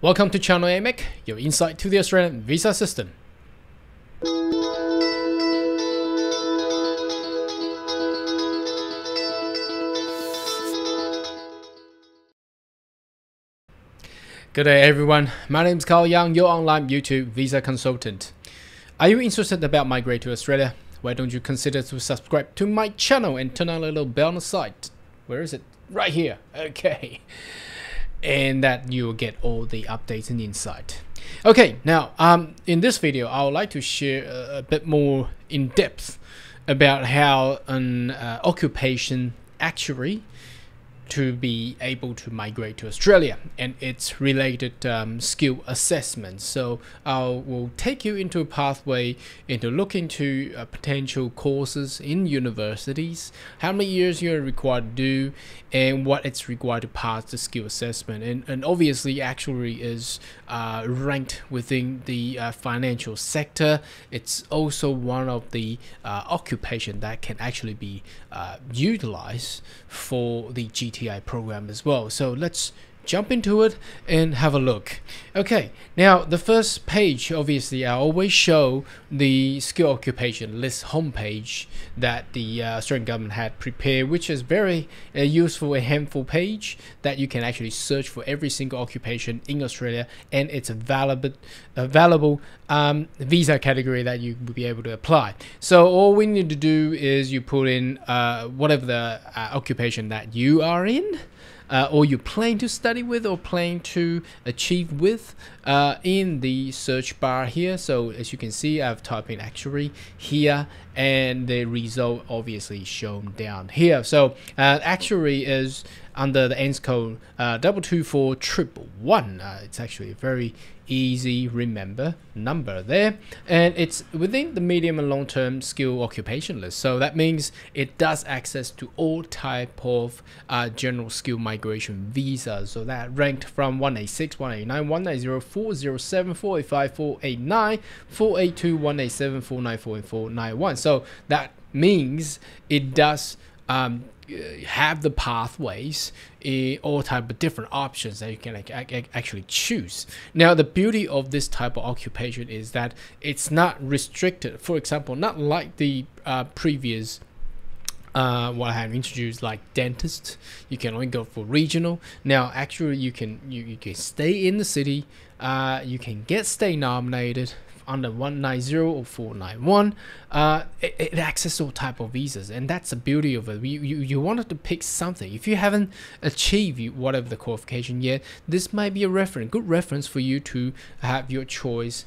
Welcome to Channel AMEC, your insight to the Australian visa system. Good day everyone, my name is Carl Young, your online YouTube visa consultant. Are you interested about migrate to Australia? Why don't you consider to subscribe to my channel and turn on a little bell on the side? Where is it? Right here. Okay. And that you will get all the updates and insight. Okay, now in this video I would like to share a bit more in depth about how an occupation actuary to be able to migrate to Australia and its related skill assessment. So I will take you into a pathway into look into potential courses in universities, how many years you're required to do, and what it's required to pass the skill assessment. And obviously Actuary is ranked within the financial sector. It's also one of the occupation that can actually be utilized for the GTI program as well. So let's jump into it and have a look. Okay, now the first page, obviously I always show the skill occupation list homepage that the Australian government had prepared, which is very useful and helpful page that you can actually search for every single occupation in Australia and its available visa category that you will be able to apply. So all we need to do is you put in whatever the occupation that you are in, or you plan to study with or plan to achieve with in the search bar here. So as you can see, I've typed in actuary here and the result obviously shown down here. So actuary is under the ends code 224111. It's actually a very easy remember number there, and it's within the medium and long-term skill occupation list. So that means it does access to all type of general skill migration visas. So that ranked from 186, 189, 190, 407, 485, 489, 482, 187, 494, and 491. So that means it does have the pathways, all type of different options that you can actually choose. Now the beauty of this type of occupation is that it's not restricted. For example, not like the previous what I have introduced, like dentist, you can only go for regional. Now actually you can stay in the city, you can get stay nominated under 190 or 491. It accesses all type of visas, and that's the beauty of it. You wanted to pick something. If you haven't achieved whatever the qualification yet, this might be a good reference for you to have your choice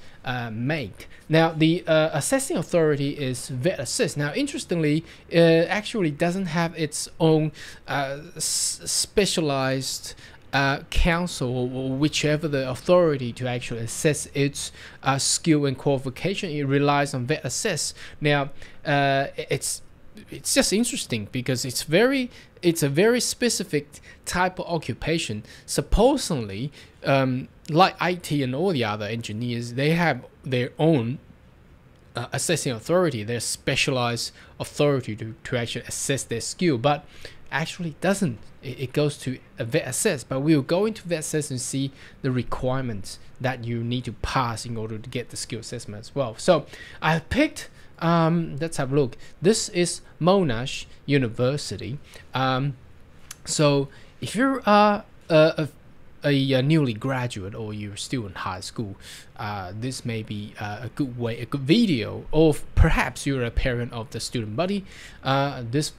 made. Now the assessing authority is Vetassess. Now interestingly, actually doesn't have its own specialized council or whichever the authority to actually assess its skill and qualification. It relies on Vetassess. Now it's just interesting because it's a very specific type of occupation. Supposedly like IT and all the other engineers, they have their own assessing authority, their specialized authority to actually assess their skill, but actually doesn't. It goes to a Vetassess, but we'll go into Vetassess and see the requirements that you need to pass in order to get the skill assessment as well. So I've picked, let's have a look. This is Monash University. So if you're a newly graduate or you're still in high school, this may be a good video, or perhaps you're a parent of the student body. This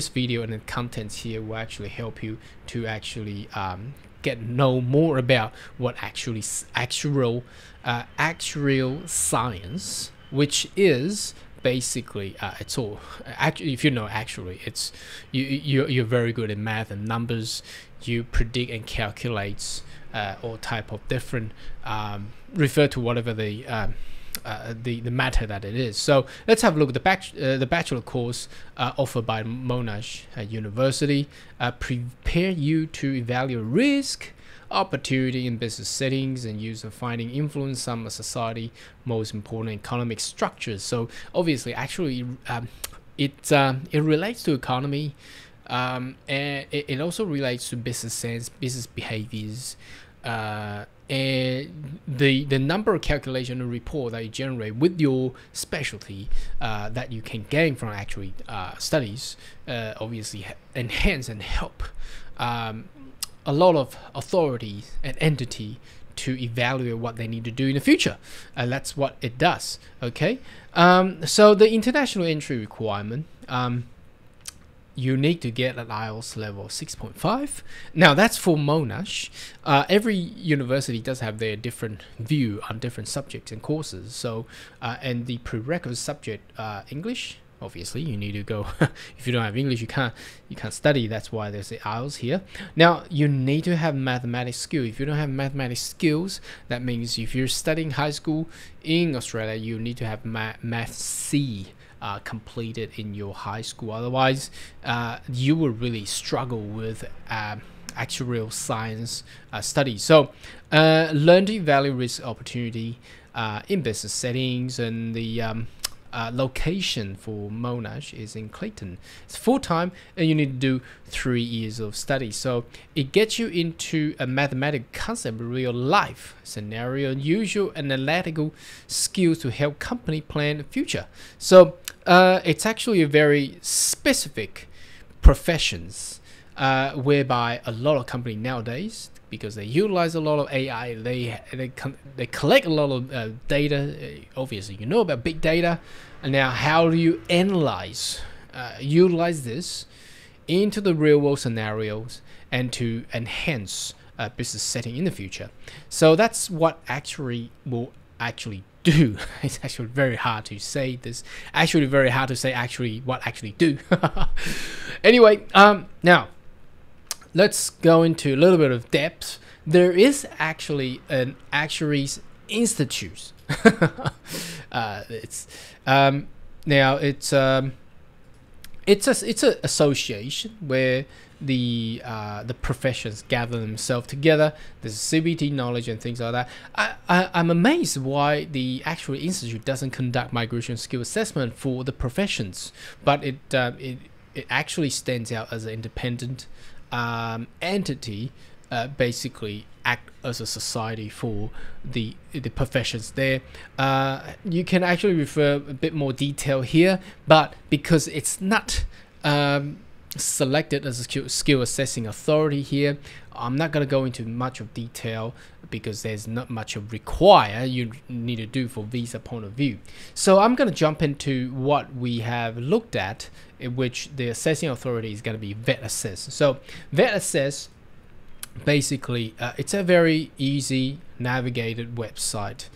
video and the contents here will actually help you to actually know more about what actuarial science, which is basically it's all actually, if you know actually, it's you're very good in math and numbers. You predict and calculate all type of different refer to whatever the matter that it is. So let's have a look at the bachelor course offered by Monash University. Prepare you to evaluate risk, opportunity in business settings, and use of finding influence some of society most important economic structures. So obviously actually it relates to economy, and it also relates to business sense, business behaviors, and the number of calculation report that you generate with your specialty that you can gain from actuary studies obviously enhance and help a lot of authorities and entity to evaluate what they need to do in the future. That's what it does. Okay, so the international entry requirement, you need to get an IELTS level 6.5. Now that's for Monash. Every university does have their different view on different subjects and courses. So and the prerequisite subject, English. Obviously, you need to go. If you don't have English, you can't study. That's why there's the IELTS here. Now you need to have mathematics skill. If you don't have mathematics skills, that means if you're studying high school in Australia, you need to have Math C completed in your high school. Otherwise, you will really struggle with actuarial science studies. So, learn to evaluate risk opportunity in business settings, and the location for Monash is in Clayton. It's full-time, and you need to do 3 years of study. So it gets you into a mathematical concept, real life scenario, unusual and analytical skills to help company plan the future. So it's actually a very specific professions whereby a lot of companies nowadays, because they utilize a lot of AI, they collect a lot of data. Obviously, you know about big data, and now how do you analyze, utilize this into the real world scenarios and to enhance a business setting in the future? So that's what Actuary will actually do. It's actually very hard to say this. Actually, very hard to say actually what actually do. Anyway, now let's go into a little bit of depth. There is actually an Actuaries Institute. It's a association where the professions gather themselves together. There's CBT knowledge and things like that. I'm amazed why the Actuary Institute doesn't conduct migration skill assessment for the professions, but it actually stands out as an independent entity, basically act as a society for the professions there. You can actually refer a bit more detail here, but because it's not selected as a skill assessing authority here, I'm not going to go into much of detail because there's not much of require you need to do for visa point of view. So I'm going to jump into what we have looked at, in which the assessing authority is going to be Vetassess. So Vetassess, basically, it's a very easy navigated website.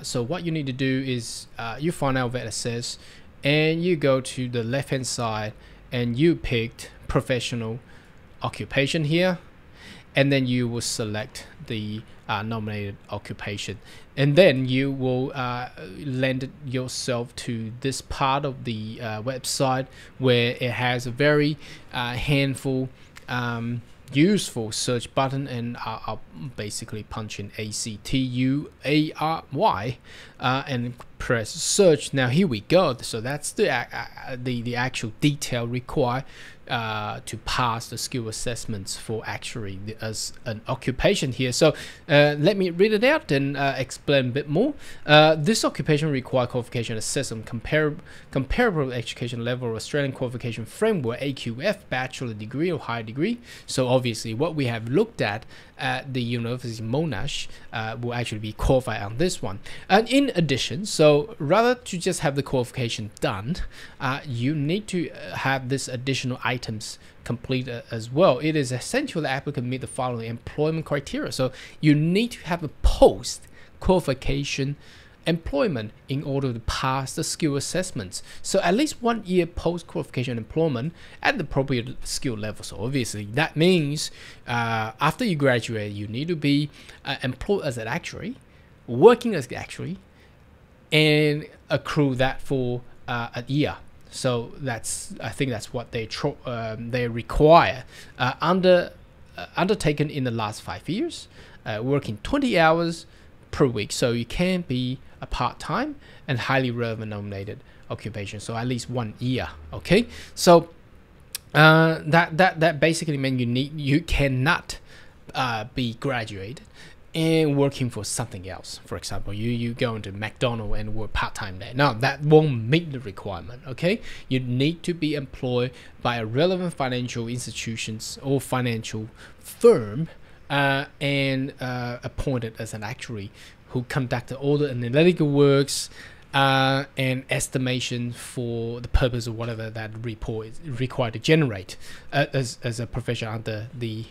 So what you need to do is you find out Vetassess, and you go to the left hand side, and you picked professional occupation here, and then you will select the nominated occupation, and then you will land yourself to this part of the website where it has a very handful useful search button, and I'll basically punch in ACTUARY and press search. Now here we go. So that's the actual detail required to pass the skill assessments for actuary as an occupation here. So let me read it out and explain a bit more. This occupation requires qualification assessment comparable education level Australian qualification framework, AQF, bachelor degree or higher degree. So obviously what we have looked at the University of Monash will actually be qualified on this one. And in addition, so rather to just have the qualification done, you need to have this additional items complete as well. It is essential the applicant meet the following employment criteria. So you need to have a post qualification employment in order to pass the skill assessments. So at least 1 year post qualification employment at the appropriate skill level. So obviously that means after you graduate, you need to be employed as an actuary, working as an actuary, and accrue that for a year. So I think that's what they require. Undertaken in the last 5 years, working 20 hours per week. So you can be a part-time and highly relevant nominated occupation. So at least 1 year. Okay. So that basically means you cannot be graduated and working for something else. For example, you go into McDonald's and work part-time there. Now that won't meet the requirement. Okay, you need to be employed by a relevant financial institutions or financial firm and appointed as an actuary who conducted all the analytical works and estimation for the purpose of whatever that report is required to generate as a profession under the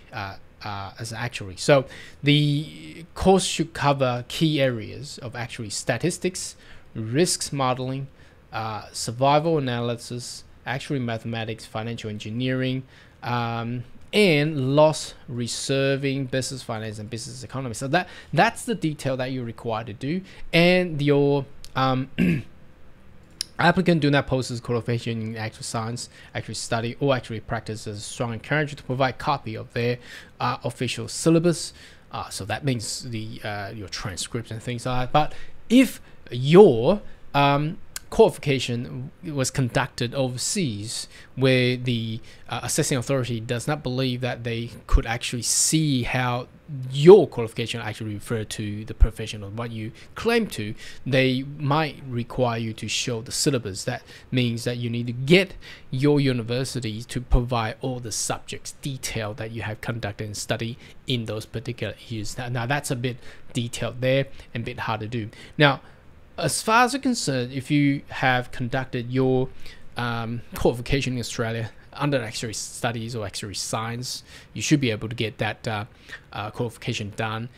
as an actuary. So the course should cover key areas of actuary statistics, risks modeling, survival analysis, actuary mathematics, financial engineering, and loss reserving, business finance, and business economy. So that's the detail that you're required to do, and your applicant do not possess qualification in actual science, actually study, or actually practice. As strong encouragement to provide copy of their official syllabus. So that means the your transcripts and things like that. But if your qualification was conducted overseas, where the assessing authority does not believe that they could actually see how your qualification actually refer to the profession of what you claim to, they might require you to show the syllabus. That means that you need to get your university to provide all the subjects detail that you have conducted and studied in those particular years. Now that's a bit detailed there and a bit hard to do. Now, as far as I'm concerned, if you have conducted your qualification in Australia under actuary studies or actuary science, you should be able to get that qualification done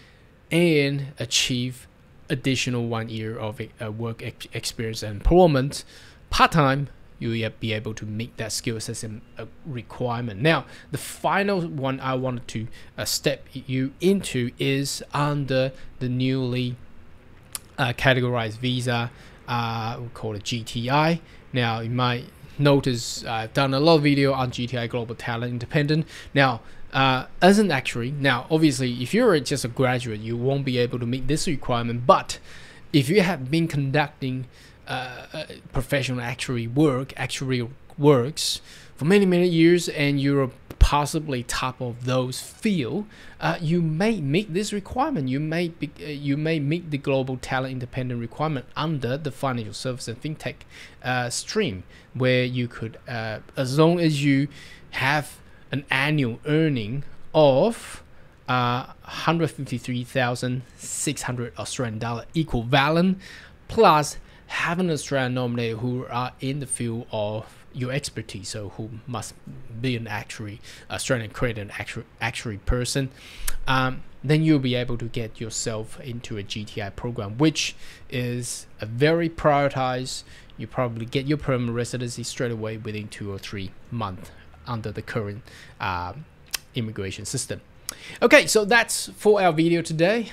and achieve additional 1 year of work experience and employment part-time. You will be able to meet that skill assessment requirement. Now, the final one I wanted to step you into is under the newly categorized visa, we call it GTI. Now you might notice I've done a lot of video on GTI, Global Talent Independent. Now as an actuary, now obviously if you're just a graduate, you won't be able to meet this requirement, but if you have been conducting professional actuary works for many years and you're possibly top of those field, you may meet this requirement. You may meet the Global Talent Independent requirement under the financial service and fintech stream, where you could, as long as you have an annual earning of 153,600 Australian dollar equivalent, plus have an Australian nominator who are in the field of your expertise, so who must be an actuary, Australian accredited actuary person, then you'll be able to get yourself into a GTI program, which is a very prioritized. You probably get your permanent residency straight away within 2 or 3 months under the current immigration system. Okay, so that's for our video today.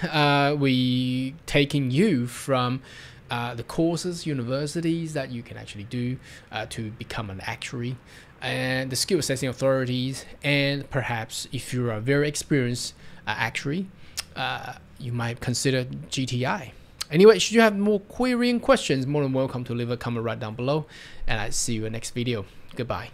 We taking you from the courses, universities that you can actually do to become an actuary, and the skill assessing authorities, and perhaps if you're a very experienced actuary, you might consider GTI. Anyway, should you have more querying questions, more than welcome to leave a comment right down below, and I'll see you in the next video. Goodbye.